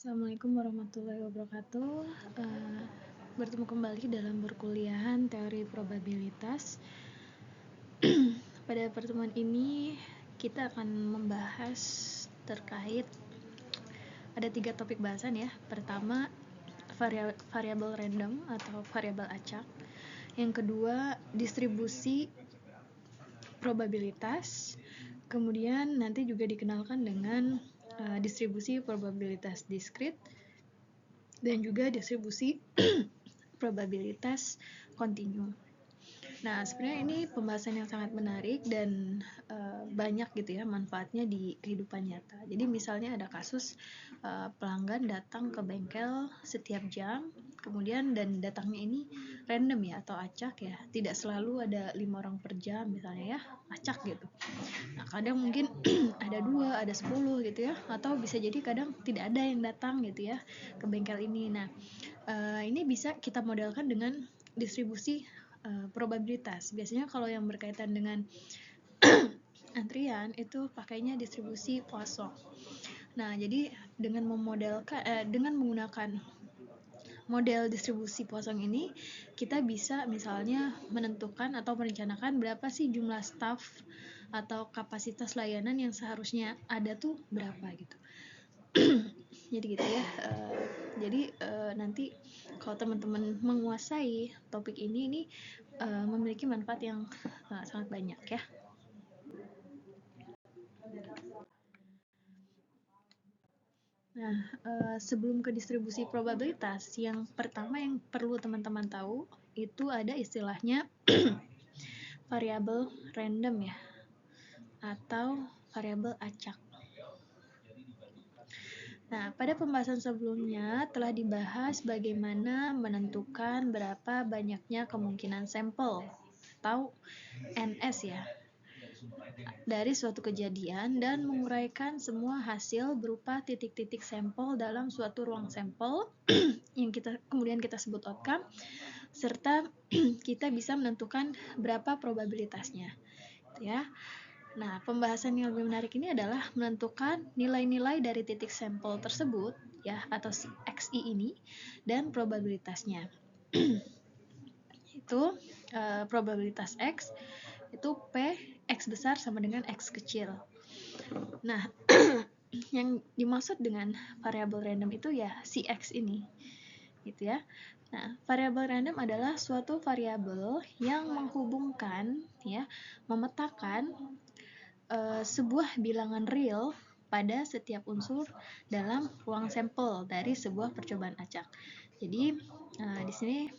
Assalamualaikum warahmatullahi wabarakatuh. Bertemu kembali dalam perkuliahan teori probabilitas. Pada pertemuan ini kita akan membahas terkait ada 3 topik bahasan ya. Pertama, variabel random atau variabel acak. Yang kedua, distribusi probabilitas. Kemudian nanti juga dikenalkan dengan distribusi probabilitas diskrit dan juga distribusi probabilitas kontinu. Nah, sebenarnya ini pembahasan yang sangat menarik dan banyak gitu ya manfaatnya di kehidupan nyata. Jadi misalnya ada kasus pelanggan datang ke bengkel setiap jam, kemudian dan datangnya ini random ya atau acak ya, tidak selalu ada 5 orang per jam misalnya ya, acak gitu. Nah, kadang mungkin ada 2, ada 10 gitu ya, atau bisa jadi kadang tidak ada yang datang gitu ya ke bengkel ini. Nah, ini bisa kita modelkan dengan distribusi probabilitas. Biasanya kalau yang berkaitan dengan antrian itu pakainya distribusi Poisson. Nah, jadi dengan menggunakan model distribusi Poisson ini, kita bisa misalnya menentukan atau merencanakan berapa sih jumlah staff atau kapasitas layanan yang seharusnya ada tuh berapa gitu. Jadi gitu ya. Jadi nanti kalau teman-teman menguasai topik ini memiliki manfaat yang sangat banyak ya. Nah, sebelum ke distribusi probabilitas, yang pertama yang perlu teman-teman tahu itu ada istilahnya variabel random ya, atau variabel acak. Nah, pada pembahasan sebelumnya telah dibahas bagaimana menentukan berapa banyaknya kemungkinan sampel atau NS ya dari suatu kejadian dan menguraikan semua hasil berupa titik-titik sampel dalam suatu ruang sampel yang kemudian kita sebut outcome, serta kita bisa menentukan berapa probabilitasnya ya. Nah, pembahasan yang lebih menarik ini adalah menentukan nilai-nilai dari titik sampel tersebut ya, atau si XI ini, dan probabilitasnya. Itu probabilitas X itu P X besar sama dengan X kecil. Nah, yang dimaksud dengan variabel random itu ya si X ini gitu ya. Nah, variabel random adalah suatu variabel yang menghubungkan ya, memetakan sebuah bilangan real pada setiap unsur dalam ruang sampel dari sebuah percobaan acak. Jadi di sini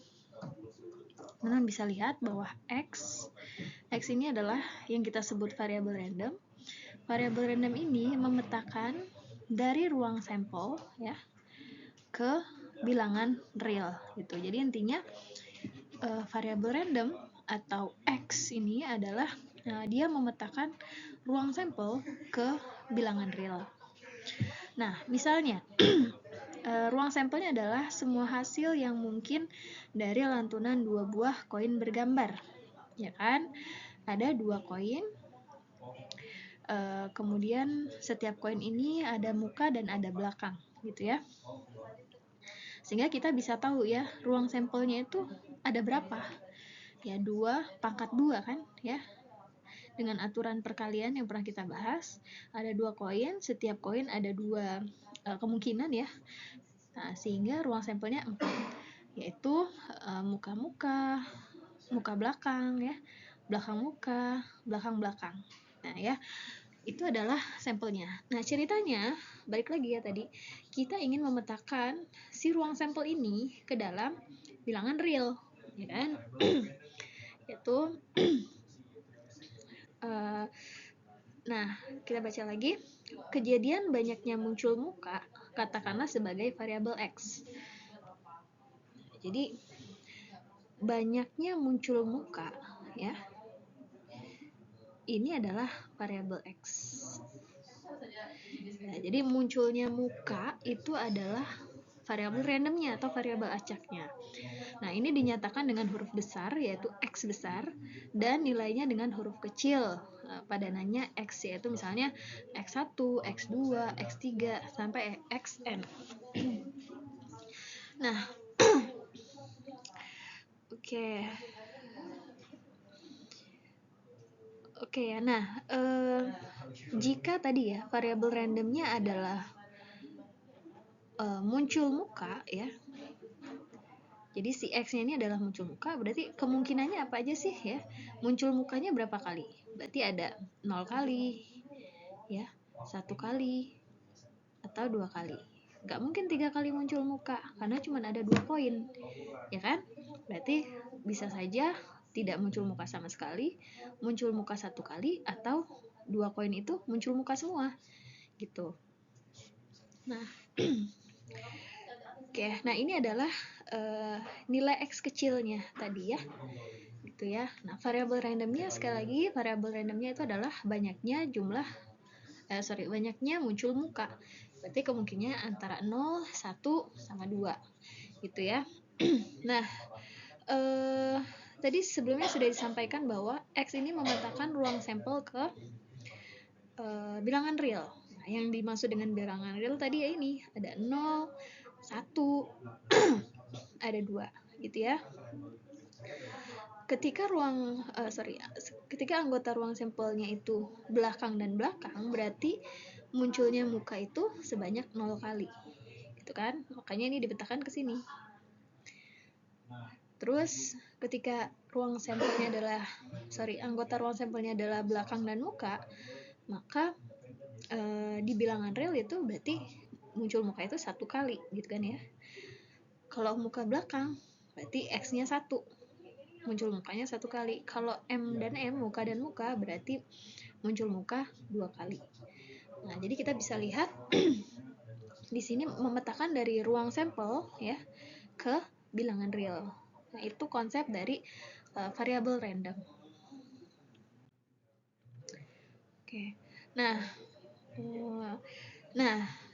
teman-teman bisa lihat bahwa X ini adalah yang kita sebut variabel random. Variabel random ini memetakan dari ruang sampel ya ke bilangan real gitu. Jadi intinya variabel random atau X ini adalah dia memetakan ruang sampel ke bilangan real. Nah, misalnya ruang sampelnya adalah semua hasil yang mungkin dari lantunan 2 buah koin bergambar. Ya kan? Ada 2 koin. Kemudian setiap koin ini ada muka dan ada belakang, gitu ya. Sehingga kita bisa tahu ya, ruang sampelnya itu ada berapa? Ya 2 pangkat 2 kan, ya. Dengan aturan perkalian yang pernah kita bahas, ada 2 koin, setiap koin ada 2 kemungkinan ya. Nah, sehingga ruang sampelnya 4, yaitu muka-muka, muka belakang ya, belakang muka, belakang belakang. Nah ya, itu adalah sampelnya. Nah, ceritanya balik lagi ya tadi, kita ingin memetakan si ruang sampel ini ke dalam bilangan real, ya kan? Yaitu nah, kita baca lagi. Kejadian banyaknya muncul muka katakanlah sebagai variabel X. Jadi banyaknya muncul muka ya, ini adalah variabel X. Nah, jadi munculnya muka itu adalah variabel randomnya atau variabel acaknya. Nah, ini dinyatakan dengan huruf besar yaitu X besar dan nilainya dengan huruf kecil padanannya X, yaitu misalnya X1, X2, X3 sampai Xn. Nah, oke ya. Nah, jika tadi ya variabel randomnya adalah muncul muka ya. Jadi si X-nya ini adalah muncul muka, berarti kemungkinannya apa aja sih ya? Muncul mukanya berapa kali? Berarti ada 0 kali, ya, 1 kali, atau 2 kali. Nggak mungkin 3 kali muncul muka, karena cuma ada 2 poin, ya kan? Berarti bisa saja tidak muncul muka sama sekali, muncul muka 1 kali, atau 2 poin itu muncul muka semua, gitu. Nah, oke, nah ini adalah nilai X kecilnya tadi ya, gitu ya. Nah, variabel randomnya sekali lagi, variabel randomnya itu adalah banyaknya banyaknya muncul muka. Berarti kemungkinannya antara 0, 1, sama 2, gitu ya. Nah, tadi sebelumnya sudah disampaikan bahwa X ini memetakan ruang sampel ke bilangan real. Nah, yang dimaksud dengan bilangan real tadi ya ini, ada 0, 1, ada 2, gitu ya. Ketika ketika anggota ruang sampelnya itu belakang dan belakang, berarti munculnya muka itu sebanyak 0 kali, gitu kan? Makanya ini dipetakan ke sini. Terus ketika anggota ruang sampelnya adalah belakang dan muka, maka di bilangan real itu berarti muncul muka itu 1 kali, gitu kan ya. Kalau muka belakang, berarti X-nya 1, muncul mukanya 1 kali. Kalau M dan M, muka dan muka, berarti muncul muka 2 kali. Nah, jadi kita bisa lihat di sini memetakan dari ruang sampel ya ke bilangan real. Nah, itu konsep dari variabel random. Oke. Nah,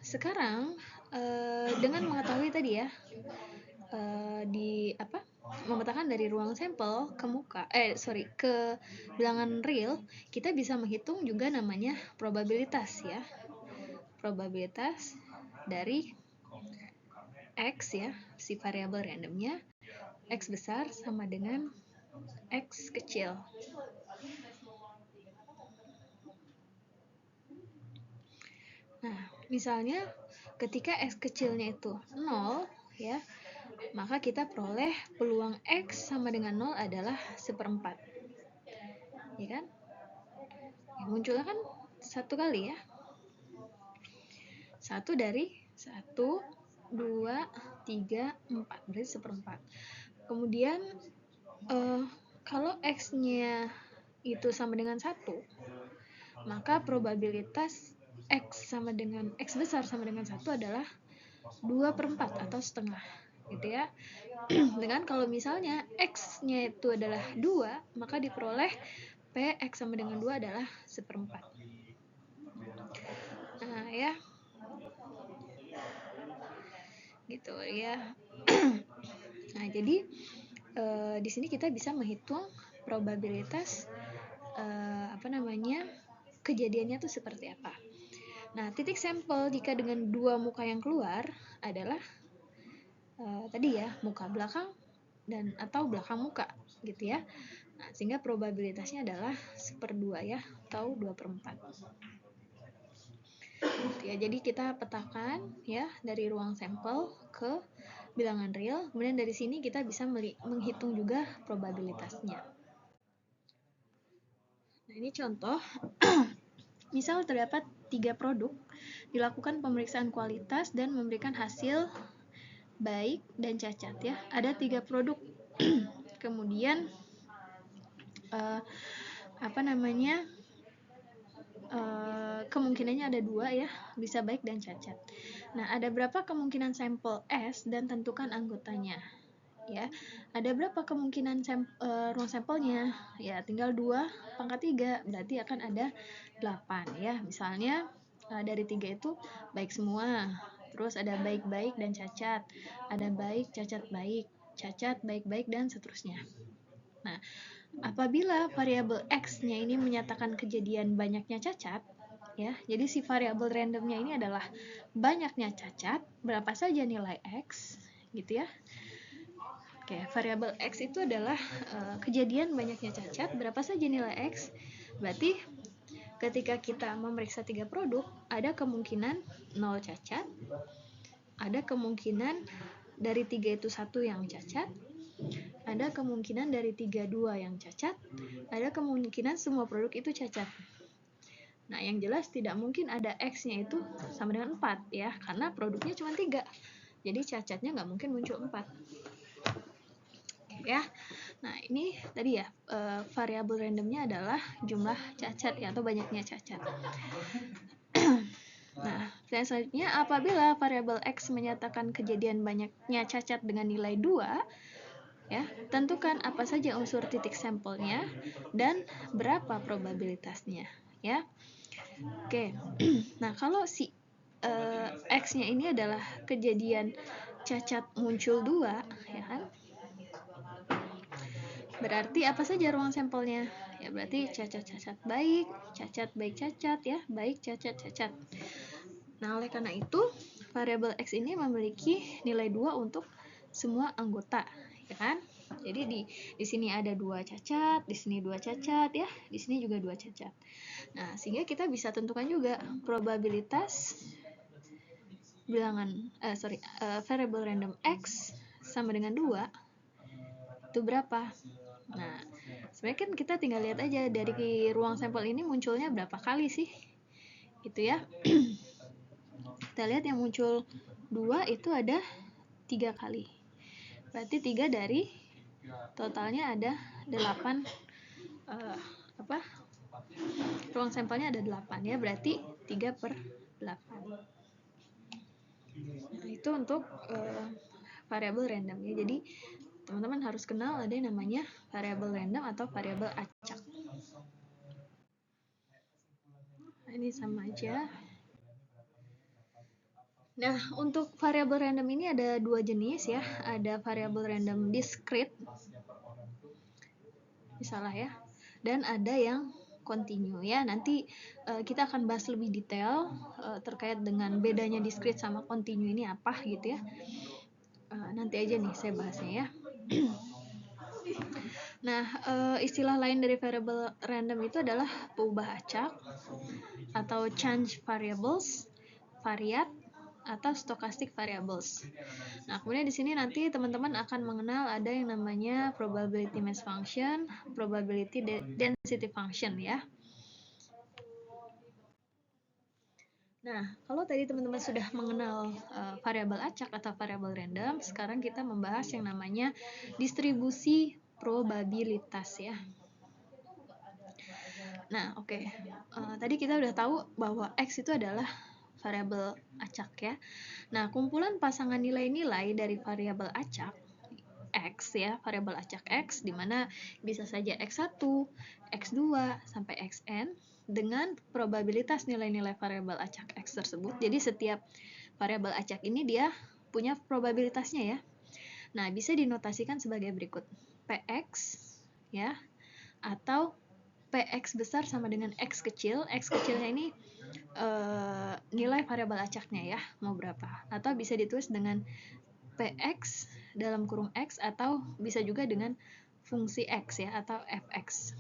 sekarang dengan mengetahui tadi ya memetakan dari ruang sampel ke bilangan real, kita bisa menghitung juga namanya probabilitas ya. Probabilitas dari X ya, si variabel randomnya, X besar sama dengan X kecil. Nah, misalnya ketika X kecilnya itu 0 ya, maka kita peroleh peluang X sama dengan 0 adalah 1/4. Ya kan? Ya, munculnya kan 1 kali ya. 1 dari 1, 2, 3, 4. Berarti 1/4. Kemudian kalau X-nya itu sama dengan 1, maka probabilitas X besar sama dengan 1 adalah 2/4 atau setengah, gitu ya. Dengan kalau misalnya X-nya itu adalah 2, maka diperoleh P X sama dengan 2 adalah 1/4. Nah, ya. Gitu ya. Nah, jadi di sini kita bisa menghitung probabilitas kejadiannya tuh seperti apa. Nah, titik sampel jika dengan 2 muka yang keluar adalah tadi ya, muka belakang dan atau belakang muka, gitu ya. Nah, sehingga probabilitasnya adalah 1/2 ya, atau 2/4. Gitu ya. Jadi kita petakan ya dari ruang sampel ke bilangan real, kemudian dari sini kita bisa menghitung juga probabilitasnya. Nah, ini contoh. Misal terdapat 3 produk, dilakukan pemeriksaan kualitas dan memberikan hasil baik dan cacat ya. Ada 3 produk. Kemudian kemungkinannya ada 2 ya, bisa baik dan cacat. Nah, ada berapa kemungkinan sampel S dan tentukan anggotanya. Ya, ada berapa kemungkinan ruang sampelnya? Ya, tinggal 2/3, berarti akan ada 8 ya. Misalnya dari 3 itu baik semua. Terus ada baik-baik dan cacat. Ada baik, cacat, baik, cacat, baik-baik dan seterusnya. Nah, apabila variabel X-nya ini menyatakan kejadian banyaknya cacat, ya, jadi si variabel randomnya ini adalah banyaknya cacat, berapa saja nilai X, gitu ya. Oke, variabel X itu adalah kejadian banyaknya cacat, berapa saja nilai X, berarti ketika kita memeriksa 3 produk, ada kemungkinan 0 cacat, ada kemungkinan dari 3 itu 1 yang cacat, ada kemungkinan dari 3 2 yang cacat, ada kemungkinan semua produk itu cacat. Nah, yang jelas tidak mungkin ada X-nya itu sama dengan 4 ya, karena produknya cuma 3. Jadi cacatnya nggak mungkin muncul 4. Ya. Nah, ini tadi ya, variabel randomnya adalah jumlah cacat ya, atau banyaknya cacat. Nah, selanjutnya apabila variabel X menyatakan kejadian banyaknya cacat dengan nilai 2, ya, tentukan apa saja unsur titik sampelnya dan berapa probabilitasnya, ya. Oke. Nah, kalau si X-nya ini adalah kejadian cacat muncul 2, ya kan? Berarti apa saja ruang sampelnya? Ya, berarti cacat-cacat baik cacat ya, baik cacat-cacat. Nah, oleh karena itu, variabel X ini memiliki nilai 2 untuk semua anggota, ya kan? Jadi di sini ada 2 cacat, di sini 2 cacat ya, di sini juga 2 cacat. Nah, sehingga kita bisa tentukan juga probabilitas variabel random X sama dengan 2 itu berapa? Nah, sebenarnya kan kita tinggal lihat aja dari ruang sampel ini munculnya berapa kali sih, gitu ya. Kita lihat yang muncul 2 itu ada 3 kali. Berarti 3 dari totalnya ada 8 ruang sampelnya ada 8 ya, berarti 3/8. Nah, itu untuk variabel random ya. Jadi teman-teman harus kenal ada yang namanya variabel random atau variabel acak. Nah, ini sama aja. Nah, untuk variabel random ini ada 2 jenis ya. Ada variabel random discrete, salah ya, dan ada yang continue ya. Nanti kita akan bahas lebih detail terkait dengan bedanya discrete sama continue ini apa gitu ya. Nanti aja nih saya bahasnya ya. Nah, istilah lain dari variabel random itu adalah peubah acak atau change variables, variat, atau stochastic variables. Nah, kemudian di sini nanti teman-teman akan mengenal ada yang namanya probability mass function, probability density function ya. Nah, kalau tadi teman-teman sudah mengenal variabel acak atau variabel random, sekarang kita membahas yang namanya distribusi probabilitas ya. Nah, oke. Tadi kita udah tahu bahwa X itu adalah variabel acak ya. Nah, kumpulan pasangan nilai-nilai dari variabel acak X ya, variabel acak X di mana bisa saja X1, X2 sampai Xn dengan probabilitas nilai-nilai variabel acak X tersebut. Jadi setiap variabel acak ini dia punya probabilitasnya ya. Nah, bisa dinotasikan sebagai berikut. Px ya, atau Px besar sama dengan X kecil. X kecilnya ini nilai variabel acaknya ya, mau berapa. Atau bisa ditulis dengan Px dalam kurung X, atau bisa juga dengan fungsi X ya, atau Fx.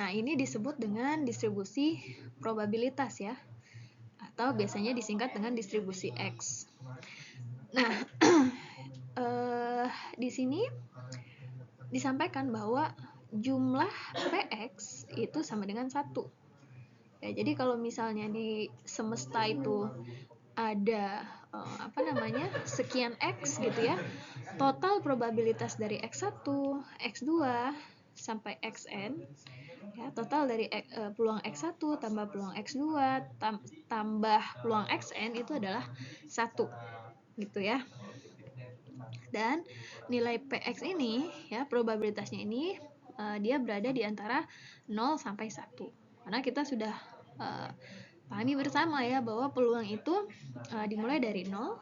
Nah, ini disebut dengan distribusi probabilitas ya, atau biasanya disingkat dengan distribusi X. Nah, di sini disampaikan bahwa jumlah Px itu sama dengan 1. Ya, jadi kalau misalnya di semesta itu ada sekian X gitu ya, total probabilitas dari X1, X2 sampai Xn ya, total dari peluang X1 tambah peluang X2 tambah peluang Xn itu adalah 1 gitu ya. Dan nilai Px ini ya, probabilitasnya ini dia berada di antara 0 sampai 1. Karena kita sudah pahami bersama ya bahwa peluang itu dimulai dari 0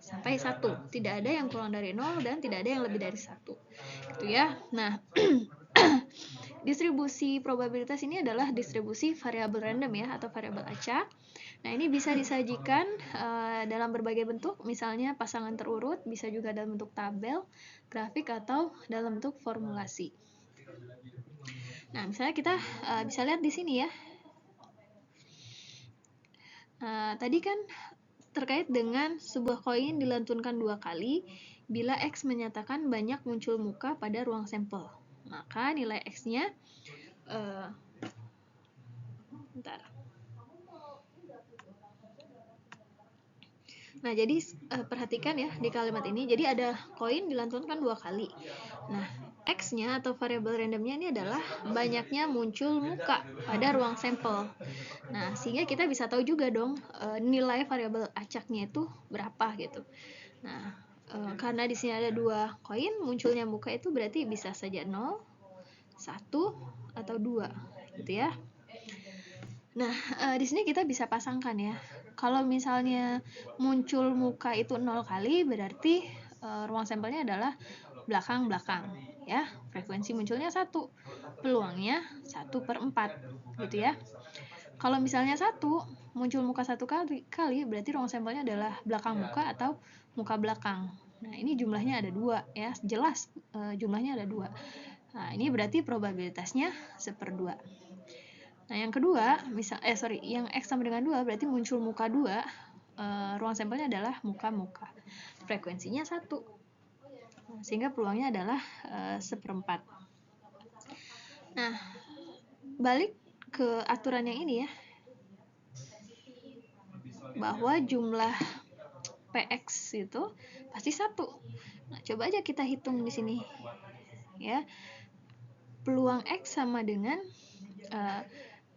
sampai 1. Tidak ada yang kurang dari 0 dan tidak ada yang lebih dari 1. Gitu ya. Nah, distribusi probabilitas ini adalah distribusi variabel random ya, atau variabel acak. Nah, ini bisa disajikan dalam berbagai bentuk, misalnya pasangan terurut, bisa juga dalam bentuk tabel, grafik, atau dalam bentuk formulasi. Nah, misalnya kita bisa lihat di sini ya. Tadi kan terkait dengan sebuah koin dilantunkan 2 kali bila X menyatakan banyak muncul muka pada ruang sampel. Maka nilai X-nya bentar. Nah, jadi perhatikan ya di kalimat ini. Jadi ada koin dilantunkan 2 kali. Nah, X-nya atau variabel randomnya ini adalah banyaknya muncul muka pada ruang sampel. Nah, sehingga kita bisa tahu juga dong nilai variabel acaknya itu berapa gitu. Nah, karena di sini ada 2 koin, munculnya muka itu berarti bisa saja 0, 1, atau 2 gitu ya. Nah, di sini kita bisa pasangkan ya. Kalau misalnya muncul muka itu 0 kali, berarti ruang sampelnya adalah belakang-belakang ya. Frekuensi munculnya 1, peluangnya 1/4 gitu ya. Kalau misalnya 1 muncul muka 1 kali, berarti ruang sampelnya adalah belakang muka atau muka belakang. Nah, ini jumlahnya ada 2 ya, jelas jumlahnya ada 2. Nah, ini berarti probabilitasnya 1/2. Nah, yang kedua, yang X sama dengan 2 berarti muncul muka 2, ruang sampelnya adalah muka-muka. Frekuensinya 1. Sehingga peluangnya adalah 1/4. Nah, balik ke aturan yang ini ya. Bahwa jumlah PX itu pasti 1. Nah, coba aja kita hitung di sini. Ya. Peluang X sama dengan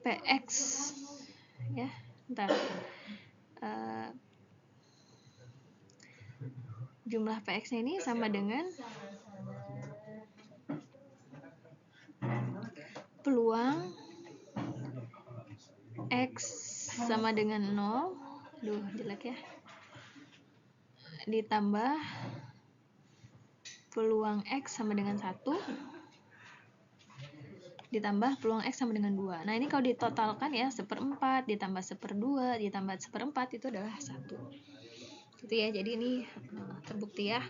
PX ya. Bentar. Jumlah PX-nya ini sama dengan peluang X sama dengan 0. Aduh, jelek ya. Ditambah peluang X sama dengan 1. Ditambah peluang X sama dengan 2. Nah, ini kalau ditotalkan ya, 1/4 ditambah 1/2 ditambah 1/4 itu adalah 1. Gitu ya, jadi ini terbukti ya.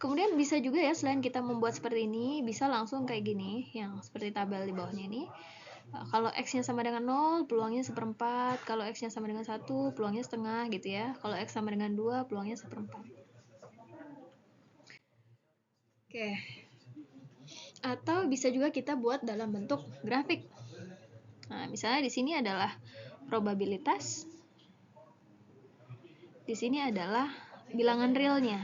Kemudian bisa juga ya, selain kita membuat seperti ini, bisa langsung kayak gini, yang seperti tabel di bawahnya ini. Kalau X-nya sama dengan 0, peluangnya 1/4. Kalau X-nya sama dengan 1, peluangnya setengah gitu ya. Kalau X sama dengan 2, peluangnya 1/4. Oke. Atau bisa juga kita buat dalam bentuk grafik. Nah, misalnya di sini adalah probabilitas. Di sini adalah bilangan realnya.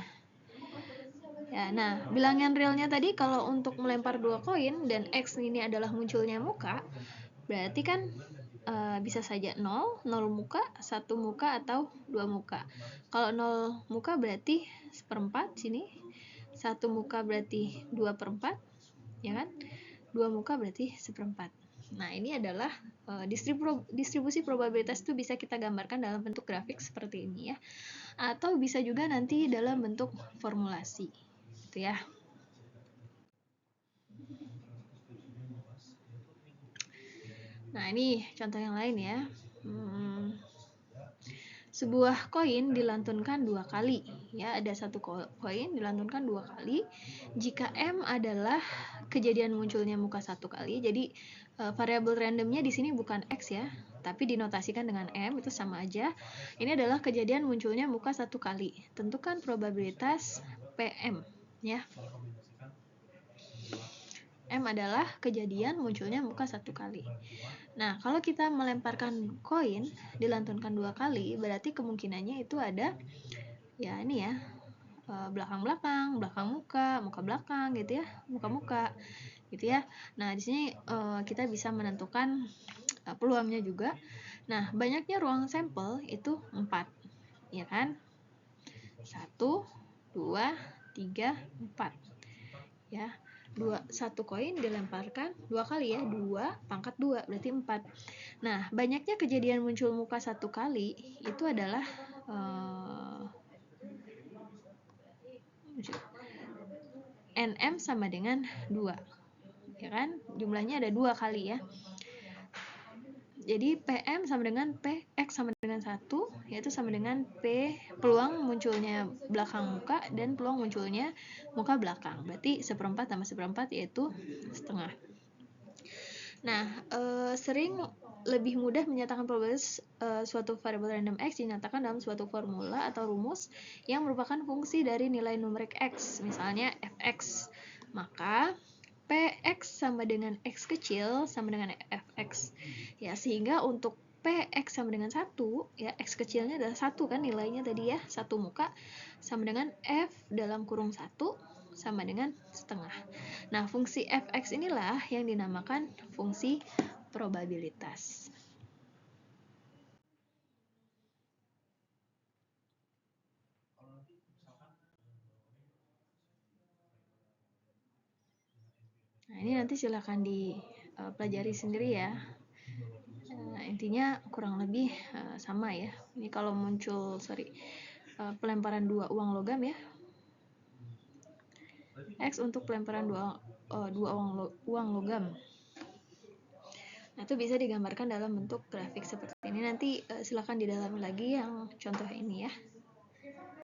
Ya, nah, bilangan realnya tadi kalau untuk melempar 2 koin dan X ini adalah munculnya muka, berarti kan bisa saja 0, 0 muka, 1 muka, atau 2 muka. Kalau 0 muka berarti 1/4 sini, 1 muka berarti 2/4, ya kan? 2 muka berarti 1/4. Nah, ini adalah distribusi probabilitas itu bisa kita gambarkan dalam bentuk grafik seperti ini ya. Atau bisa juga nanti dalam bentuk formulasi. Gitu ya. Nah, ini contoh yang lain ya. Sebuah koin dilantunkan 2 kali ya, ada satu koin dilantunkan 2 kali. Jika M adalah kejadian munculnya muka 1 kali, jadi variabel randomnya di sini bukan X ya, tapi dinotasikan dengan M, itu sama aja. Ini adalah kejadian munculnya muka 1 kali. Tentukan probabilitas PM ya. M adalah kejadian munculnya muka 1 kali. Nah, kalau kita melemparkan koin dilantunkan 2 kali, berarti kemungkinannya itu ada ya ini ya, belakang-belakang, belakang muka, muka belakang gitu ya, muka-muka gitu ya. Nah, di sini kita bisa menentukan peluangnya juga. Nah, banyaknya ruang sampel itu 4, ya kan? 1, 2, 3, 4. Ya. 1 koin dilemparkan 2 kali ya, 2 pangkat 2 berarti 4. Nah, banyaknya kejadian muncul muka 1 kali itu adalah NM sama dengan 2, ya kan? Jumlahnya ada 2 kali ya. Jadi PM sama dengan PX sama dengan 1, yaitu sama dengan P peluang munculnya belakang muka dan peluang munculnya muka belakang. Berarti 1/4 tambah 1/4 yaitu setengah. Nah, sering lebih mudah menyatakan probabilitas suatu variabel random X dinyatakan dalam suatu formula atau rumus yang merupakan fungsi dari nilai numerik X, misalnya Fx. Maka Px sama dengan X kecil sama dengan Fx. Ya, sehingga untuk Px sama dengan 1, ya X kecilnya adalah 1 kan nilainya tadi ya, 1 muka, sama dengan F dalam kurung 1 sama dengan setengah. Nah, fungsi Fx inilah yang dinamakan fungsi probabilitas. Nah, ini nanti silahkan dipelajari sendiri ya. Intinya kurang lebih sama ya. Ini kalau muncul, pelemparan 2 uang logam ya. X untuk pelemparan 2 uang logam. Nah, itu bisa digambarkan dalam bentuk grafik seperti ini. Nanti silakan didalami lagi yang contoh ini ya.